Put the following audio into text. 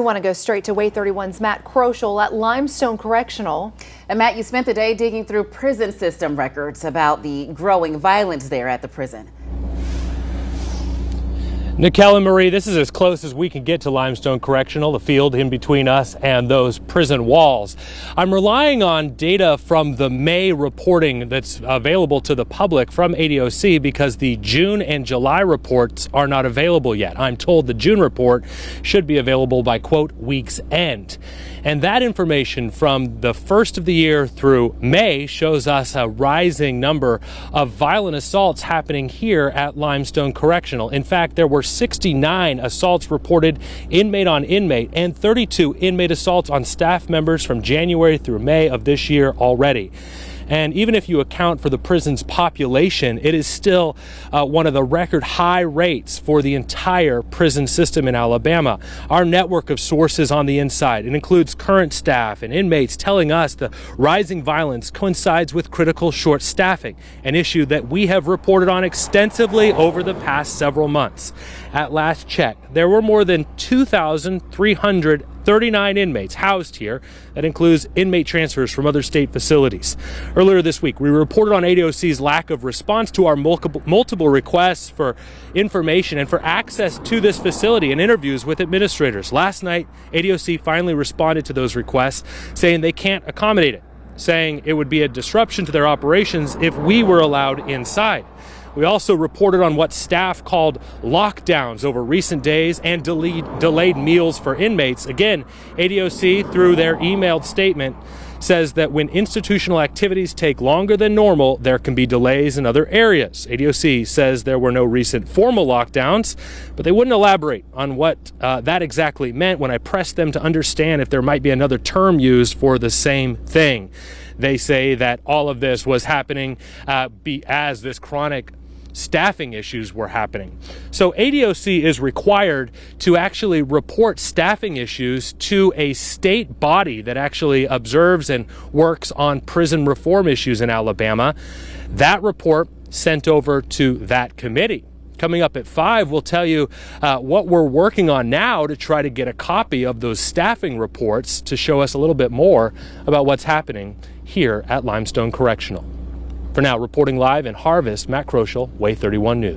We want to go straight to WAAY 31's Matt Kroschel at Limestone Correctional. And Matt, you spent the day digging through prison system records about the growing violence there at the prison. Nicole and Marie, this is as close as we can get to Limestone Correctional, the field in between us and those prison walls. I'm relying on data from the May reporting that's available to the public from ADOC because the June and July reports are not available yet. I'm told the June report should be available by, quote, week's end. And that information from the first of the year through May shows us a rising number of violent assaults happening here at Limestone Correctional. In fact, there were 69 assaults reported inmate on inmate and 32 inmate assaults on staff members from January through May of this year already. And even if you account for the prison's population, it is still one of the record high rates for the entire prison system in Alabama. Our network of sources on the inside, it includes current staff and inmates telling us the rising violence coincides with critical short staffing, an issue that we have reported on extensively over the past several months. At last check, there were more than 2,339 inmates housed here. That includes inmate transfers from other state facilities. Earlier this week, we reported on ADOC's lack of response to our multiple requests for information and for access to this facility and interviews with administrators. Last night, ADOC finally responded to those requests, saying they can't accommodate it, saying it would be a disruption to their operations if we were allowed inside. We also reported on what staff called lockdowns over recent days and delayed meals for inmates. Again, ADOC, through their emailed statement, says that when institutional activities take longer than normal, there can be delays in other areas. ADOC says there were no recent formal lockdowns, but they wouldn't elaborate on what that exactly meant when I pressed them to understand if there might be another term used for the same thing. They say that all of this was happening as this chronic staffing issues were happening. So ADOC is required to actually report staffing issues to a state body that actually observes and works on prison reform issues in Alabama. That report sent over to that committee. Coming up at 5, we'll tell you what we're working on now to try to get a copy of those staffing reports to show us a little bit more about what's happening here at Limestone Correctional. For now, reporting live in Harvest, Matt Kroschel, WAAY 31 News.